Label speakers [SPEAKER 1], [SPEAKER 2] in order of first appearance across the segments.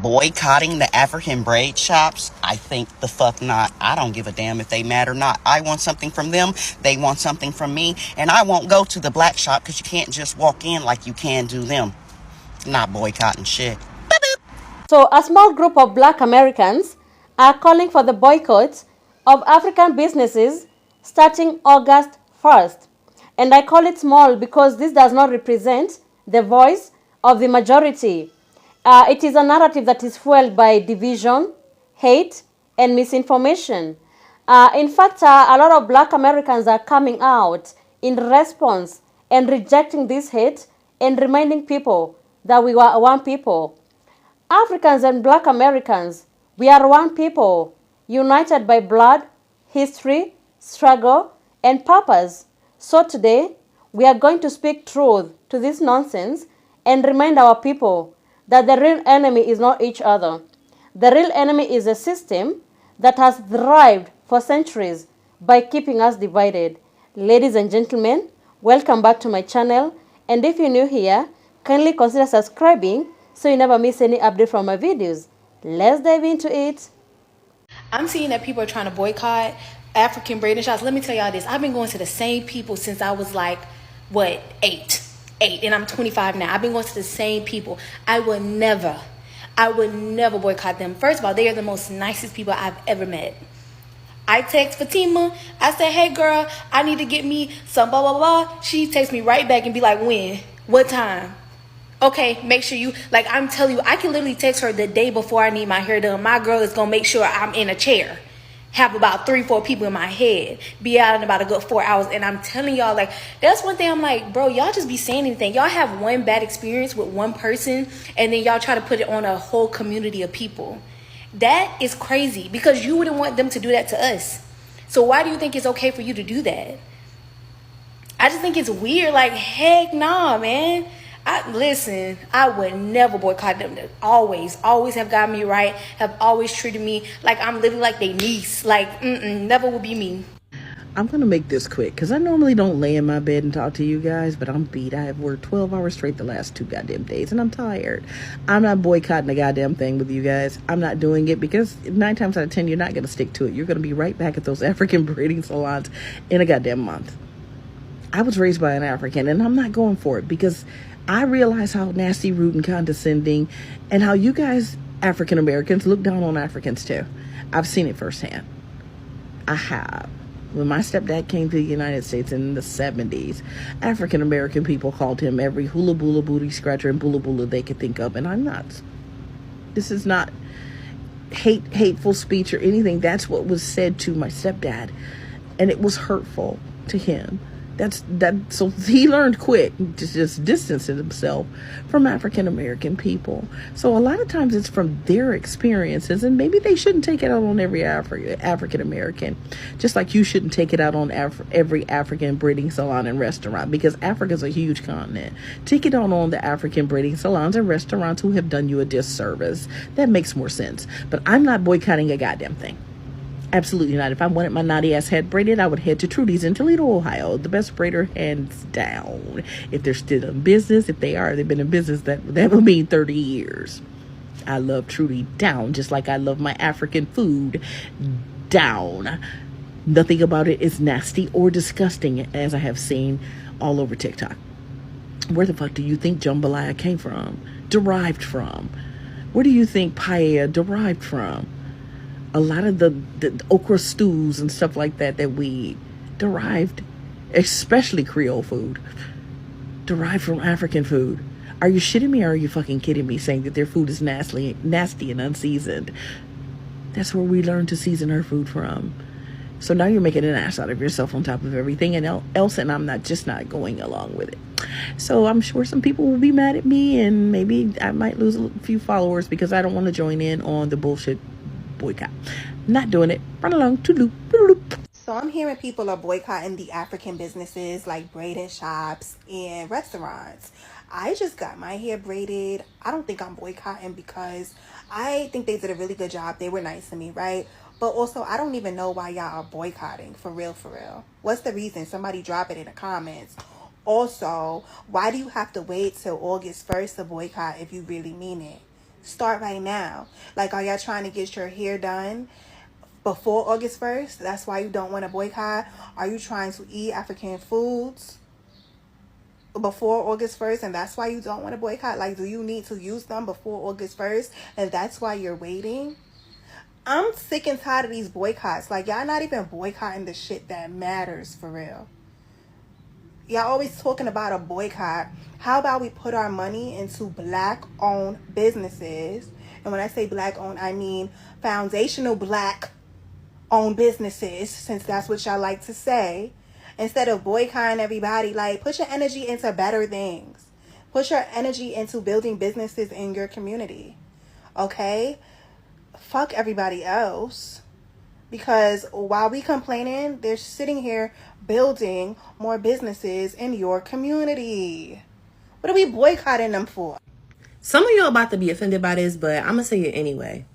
[SPEAKER 1] Boycotting the African braid shops? I think the fuck not. I don't give a damn if they mad or not. I want something from them. They want something from me. And I won't go to the black shop because you can't just walk in like you can do them. Not boycotting shit.
[SPEAKER 2] So a small group of black Americans are calling for the boycott of African businesses starting August 1st. And I call it small because this does not represent the voice of the majority. It is a narrative that is fueled by division, hate, and misinformation. In fact, a lot of black Americans are coming out in response and rejecting this hate and reminding people that we are one people. Africans and black Americans, we are one people, united by blood, history, struggle, and purpose. So today, we are going to speak truth to this nonsense and remind our people that the real enemy is not each other. The real enemy is a system that has thrived for centuries by keeping us divided. Ladies and gentlemen, welcome back to my channel. And if you're new here, kindly consider subscribing so you never miss any update from my videos. Let's dive into it.
[SPEAKER 3] I'm seeing that people are trying to boycott African braiding shops. Let me tell y'all this. I've been going to the same people since I was like, what, eight, and I'm 25 now. I've been going to the same people. I would never boycott them. First of all, they are the most nicest people I've ever met. I text Fatima. I say, hey girl, I need to get me some blah, blah, blah. She texts me right back and be like, when? What time? Okay, make sure you, like I'm telling you, I can literally text her the day before I need my hair done. My girl is going to make sure I'm in a chair. Have about 3-4 people in my head. Be out in about a good 4 hours. And I'm telling y'all, like, that's one thing I'm like, bro, y'all just be saying anything. Y'all have one bad experience with one person and then y'all try to put it on a whole community of people. That is crazy because you wouldn't want them to do that to us. So why do you think it's okay for you to do that? I just think it's weird. Like, heck nah, man. Listen, I would never boycott them. Always have gotten me right. Have always treated me like I'm living like they niece. Like, never would be me.
[SPEAKER 4] I'm going to make this quick because I normally don't lay in my bed and talk to you guys, but I'm beat. I have worked 12 hours straight the last 2 goddamn days, and I'm tired. I'm not boycotting a goddamn thing with you guys. I'm not doing it because 9 times out of 10, you're not going to stick to it. You're going to be right back at those African braiding salons in a goddamn month. I was raised by an African, and I'm not going for it because I realize how nasty, rude, and condescending, and how you guys, African Americans, look down on Africans too. I've seen it firsthand. I have. When my stepdad came to the United States in the 70s, African American people called him every hula boola, booty scratcher, and boola boola they could think of, and I'm not. This is not hateful speech or anything. That's what was said to my stepdad, and it was hurtful to him. So he learned quick to just distance himself from African American people. So a lot of times it's from their experiences, and maybe they shouldn't take it out on every African American, just like you shouldn't take it out on every African braiding salon and restaurant, because Africa's a huge continent. Take it out on the African braiding salons and restaurants who have done you a disservice. That makes more sense. But I'm not boycotting a goddamn thing. Absolutely not. If I wanted my naughty ass head braided, I would head to Trudy's in Toledo, Ohio. The best braider, hands down. If they're still in business, if they are, they've been in business, that would mean 30 years. I love Trudy down, just like I love my African food down. Nothing about it is nasty or disgusting, as I have seen all over TikTok. Where the fuck do you think jambalaya came from? Derived from? Where do you think paella derived from? A lot of the okra stews and stuff like that we eat derived, especially Creole food, derived from African food. Are you shitting me, or are you fucking kidding me saying that their food is nasty and unseasoned? That's where we learn to season our food from. So now you're making an ass out of yourself on top of everything else, and I'm not going along with it. So I'm sure some people will be mad at me, and maybe I might lose a few followers because I don't want to join in on the bullshit boycott. Not doing it. Run along. Toodaloo.
[SPEAKER 5] So I'm hearing people are boycotting the African businesses like braiding shops and restaurants. I just got my hair braided. I don't think I'm boycotting because I think they did a really good job. They were nice to me, right? But also, I don't even know why y'all are boycotting. For real. What's the reason? Somebody drop it in the comments. Also, why do you have to wait till August 1st to boycott if you really mean it? Start right now. Like, are y'all trying to get your hair done before August 1st? That's why you don't want to boycott. Are you trying to eat African foods before August 1st, and that's why you don't want to boycott? Like, do you need to use them before August 1st, and that's why you're waiting? I'm sick and tired of these boycotts. Like, y'all not even boycotting the shit that matters for real. Y'all always talking about a boycott. How about we put our money into black-owned businesses? And when I say black-owned, I mean foundational black-owned businesses, since that's what y'all like to say. Instead of boycotting everybody, like, put your energy into better things. Put your energy into building businesses in your community. Okay? Fuck everybody else. Because while we complaining, they're sitting here building more businesses in your community. What are we boycotting them for?
[SPEAKER 6] Some of y'all about to be offended by this, but I'm gonna say it anyway.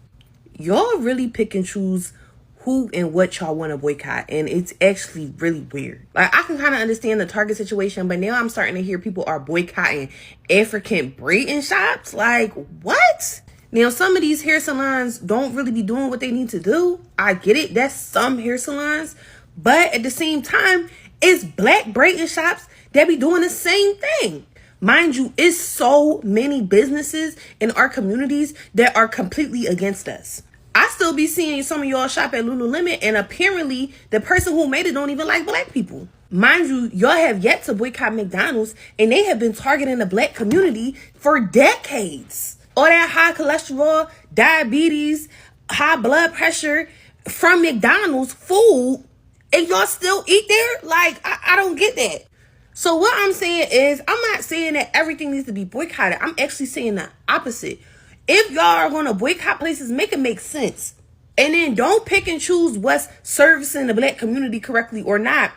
[SPEAKER 6] Y'all really pick and choose who and what y'all want to boycott, and it's actually really weird. Like, I can kind of understand the Target situation, but now I'm starting to hear people are boycotting African braiding shops. Like, what? Now, some of these hair salons don't really be doing what they need to do. I get it. That's some hair salons. But at the same time, it's black braiding shops that be doing the same thing. Mind you, it's so many businesses in our communities that are completely against us. I still be seeing some of y'all shop at Lululemon, and apparently the person who made it don't even like black people. Mind you, y'all have yet to boycott McDonald's, and they have been targeting the black community for decades. All that high cholesterol, diabetes, high blood pressure from McDonald's food, and y'all still eat there? Like, I don't get that. So what I'm saying is, I'm not saying that everything needs to be boycotted. I'm actually saying the opposite. If y'all are going to boycott places, make it make sense. And then don't pick and choose what's servicing the black community correctly or not,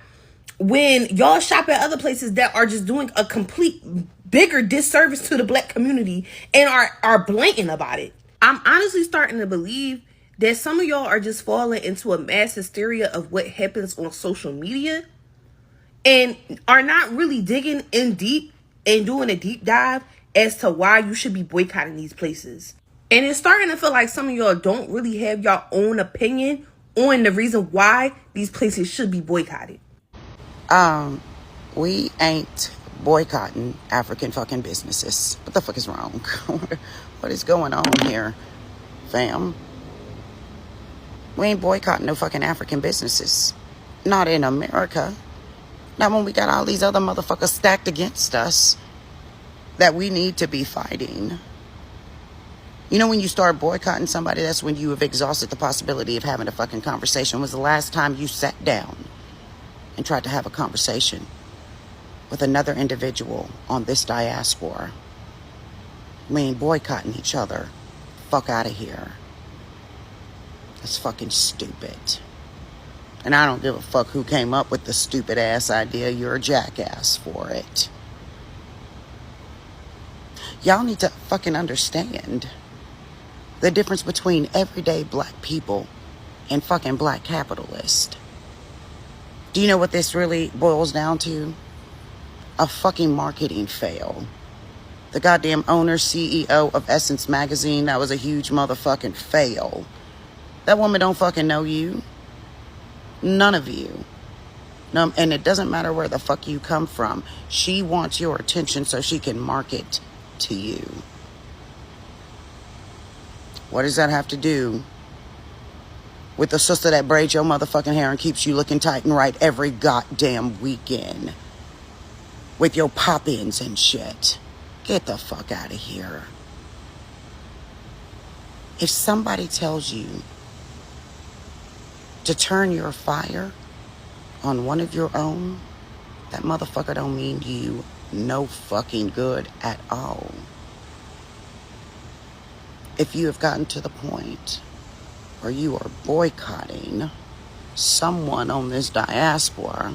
[SPEAKER 6] when y'all shop at other places that are just doing a complete bigger disservice to the black community and are blatant about it. I'm honestly starting to believe that some of y'all are just falling into a mass hysteria of what happens on social media and are not really digging in deep and doing a deep dive as to why you should be boycotting these places. And it's starting to feel like some of y'all don't really have your own opinion on the reason why these places should be boycotted.
[SPEAKER 1] We ain't boycotting African fucking businesses. What the fuck is wrong? What is going on here, fam? We ain't boycotting no fucking African businesses. Not in America. Not when we got all these other motherfuckers stacked against us that we need to be fighting. You know, when you start boycotting somebody, that's when you have exhausted the possibility of having a fucking conversation. When was the last time you sat down and tried to have a conversation with another individual on this diaspora? We ain't boycotting each other. Fuck out of here. That's fucking stupid. And I don't give a fuck who came up with the stupid ass idea. You're a jackass for it. Y'all need to fucking understand the difference between everyday black people and fucking black capitalists. Do you know what this really boils down to? A fucking marketing fail. The goddamn owner, CEO of Essence Magazine, that was a huge motherfucking fail. That woman don't fucking know you. None of you. No, and it doesn't matter where the fuck you come from. She wants your attention so she can market to you. What does that have to do with the sister that braids your motherfucking hair and keeps you looking tight and right every goddamn weekend with your pop-ins and shit? Get the fuck out of here. If somebody tells you to turn your fire on one of your own, that motherfucker don't mean you no fucking good at all. If you have gotten to the point where you are boycotting someone on this diaspora,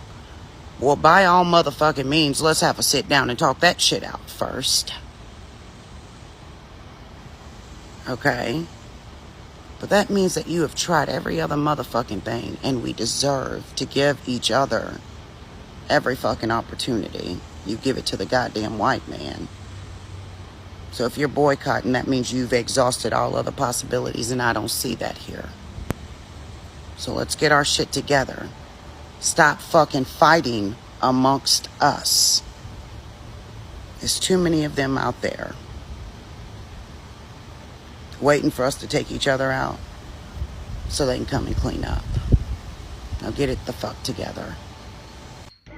[SPEAKER 1] well, by all motherfucking means, let's have a sit down and talk that shit out first. Okay? But that means that you have tried every other motherfucking thing, and we deserve to give each other every fucking opportunity. You give it to the goddamn white man. So if you're boycotting, that means you've exhausted all other possibilities, and I don't see that here. So let's get our shit together. Stop fucking fighting amongst us. There's too many of them out there waiting for us to take each other out so they can come and clean up. Now get it the fuck together.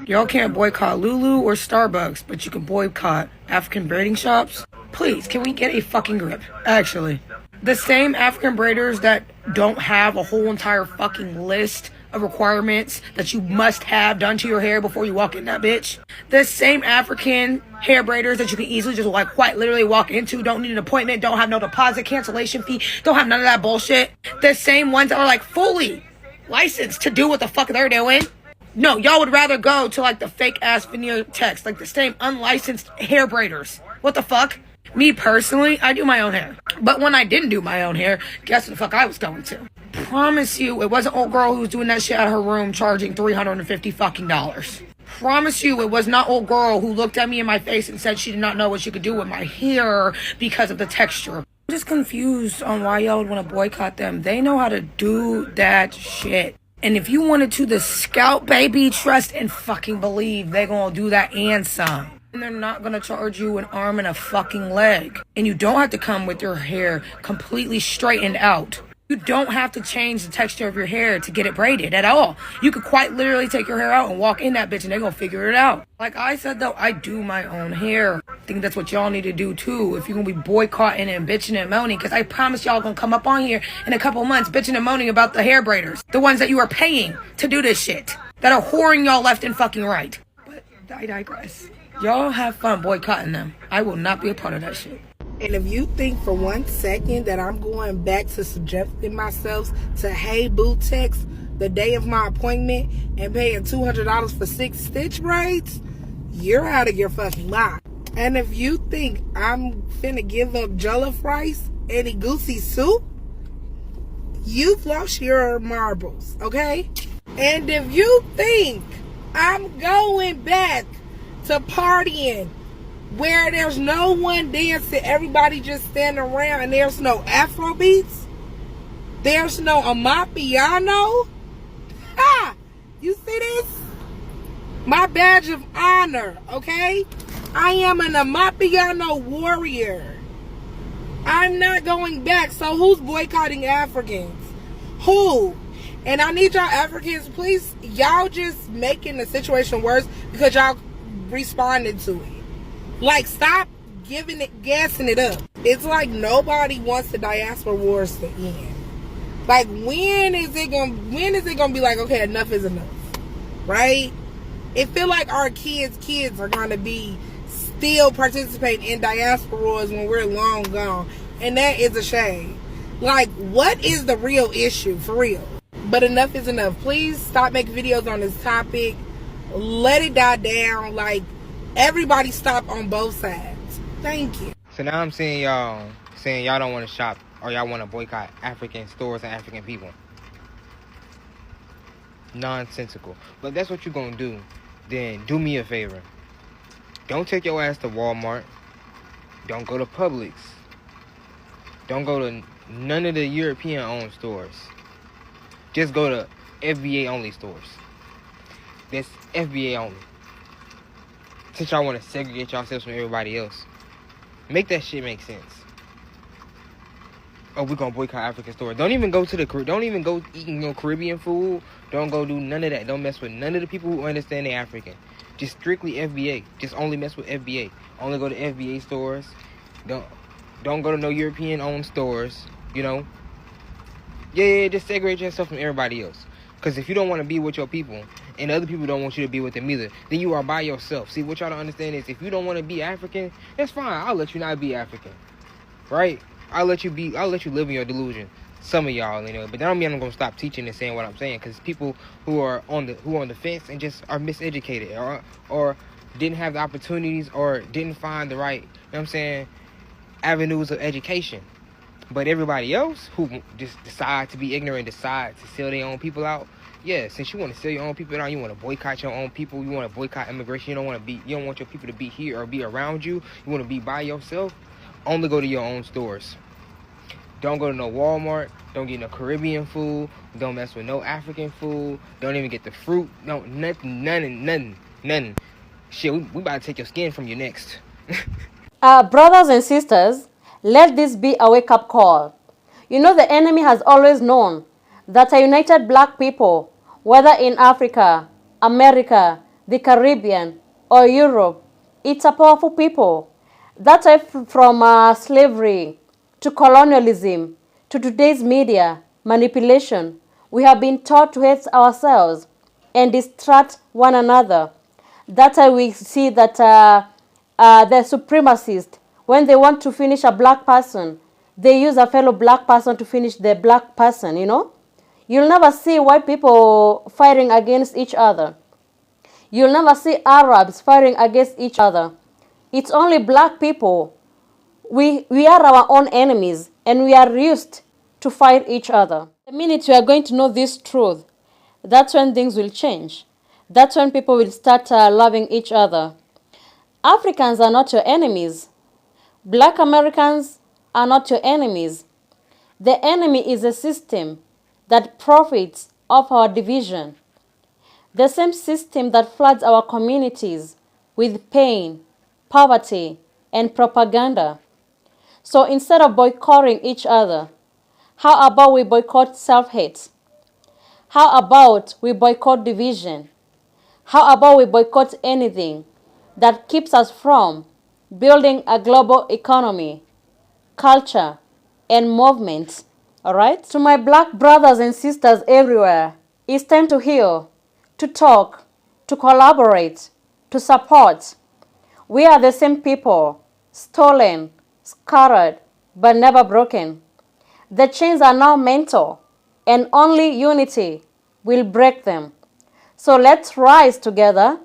[SPEAKER 7] Y'all can't boycott Lulu or Starbucks, but you can boycott African braiding shops? Please, can we get a fucking grip? Actually, the same African braiders that don't have a whole entire fucking list of requirements that you must have done to your hair before you walk in that bitch. The same African hair braiders that you can easily just like quite literally walk into, don't need an appointment, don't have no deposit cancellation fee, don't have none of that bullshit. The same ones that are like fully licensed to do what the fuck they're doing. No, y'all would rather go to like the fake ass veneer text, like the same unlicensed hair braiders. What the fuck? Me personally, I do my own hair. But when I didn't do my own hair, guess what the fuck I was going to? Promise you, it wasn't old girl who was doing that shit out of her room charging $350 fucking dollars. Promise you, it was not old girl who looked at me in my face and said she did not know what she could do with my hair because of the texture. I'm just confused on why y'all would want to boycott them. They know how to do that shit. And if you wanted to, the scout, baby, trust and fucking believe they gonna do that and some. And they're not gonna charge you an arm and a fucking leg. And you don't have to come with your hair completely straightened out. You don't have to change the texture of your hair to get it braided at all. You could quite literally take your hair out and walk in that bitch and they're gonna figure it out. Like I said though, I do my own hair. I think that's what y'all need to do too if you're gonna be boycotting and bitching and moaning, because I promise y'all gonna come up on here in a couple months bitching and moaning about the hair braiders. The ones that you are paying to do this shit. That are whoring y'all left and fucking right. But I digress. Y'all have fun boycotting them. I will not be a part of that shit.
[SPEAKER 8] And if you think for 1 second that I'm going back to subjecting myself to Hey Boo text the day of my appointment and paying $200 for 6 stitch braids, you're out of your fucking mind. And if you think I'm finna give up jollof rice and goosey soup, you've lost your marbles, okay? And if you think I'm going back to partying where there's no one dancing, everybody just standing around, and there's no Afro beats, there's no Amapiano. You see this? My badge of honor, okay? I am an Amapiano warrior. I'm not going back. So who's boycotting Africans? Who? And I need y'all Africans, please, y'all just making the situation worse because y'all responded to it. Like, stop gassing it up. It's like nobody wants the diaspora wars to end. Like, when is it gonna be like, okay, enough is enough, right? It feel like our kids are gonna be still participating in diaspora wars when we're long gone, and that is a shame. Like, what is the real issue for real? But enough is enough. Please stop making videos on this topic. Let it die down. Like, everybody stop on both sides. Thank you.
[SPEAKER 9] So now I'm seeing y'all saying y'all don't want to shop or y'all want to boycott African stores and African people. Nonsensical. But that's what you're going to do. Then do me a favor. Don't take your ass to Walmart. Don't go to Publix. Don't go to none of the European-owned stores. Just go to FBA-only stores. That's FBA only. Since y'all want to segregate yourselves from everybody else, make that shit make sense. Oh, we're gonna boycott African stores. Don't even go eating no Caribbean food. Don't go do none of that. Don't mess with none of the people who understand they're African. Just strictly FBA. Just only mess with FBA. Only go to FBA stores. Don't go to no European-owned stores. You know. Yeah, just segregate yourself from everybody else. Because if you don't want to be with your people, and other people don't want you to be with them either, then you are by yourself. See, what y'all don't understand is if you don't want to be African, that's fine. I'll let you not be African. Right? I'll let you live in your delusion. Some of y'all, you know, but that don't mean I'm gonna stop teaching and saying what I'm saying, because people who are on the fence and just are miseducated or didn't have the opportunities or didn't find the right, you know what I'm saying, avenues of education. But everybody else who just decide to be ignorant, decide to sell their own people out, yeah, since you want to sell your own people out, you want to boycott your own people, you want to boycott immigration, you don't want your people to be here or be around you, you want to be by yourself, only go to your own stores. Don't go to no Walmart. Don't get no Caribbean food. Don't mess with no African food. Don't even get the fruit. No, nothing, nothing. Shit, we about to take your skin from you next.
[SPEAKER 2] Brothers and sisters, let this be a wake-up call. You know, the enemy has always known that a united black people, whether in Africa, America, the Caribbean, or Europe, it's a powerful people. That's why from slavery to colonialism to today's media manipulation, we have been taught to hate ourselves and distract one another. That's why we see that the supremacists, when they want to finish a black person, they use a fellow black person to finish the black person, you know. You'll never see white people fighting against each other. You'll never see Arabs fighting against each other. It's only black people. We are our own enemies, and we are used to fight each other. The minute we are going to know this truth, that's when things will change. That's when people will start loving each other. Africans are not your enemies. Black Americans are not your enemies. The enemy is a system that profits off our division. The same system that floods our communities with pain, poverty, and propaganda. So instead of boycotting each other, how about we boycott self-hate? How about we boycott division? How about we boycott anything that keeps us from building a global economy, culture, and movement? Alright? To my black brothers and sisters everywhere, it's time to heal, to talk, to collaborate, to support. We are the same people, stolen, scattered, but never broken. The chains are now mental, and only unity will break them. So let's rise together,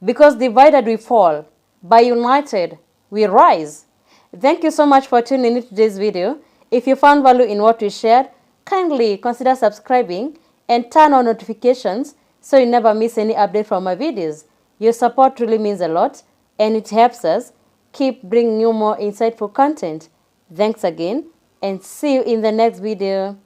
[SPEAKER 2] because divided we fall, but united we rise. Thank you so much for tuning in to today's video. If you found value in what we shared, kindly consider subscribing and turn on notifications so you never miss any update from my videos. Your support really means a lot, and it helps us keep bringing you more insightful content. Thanks again, and see you in the next video.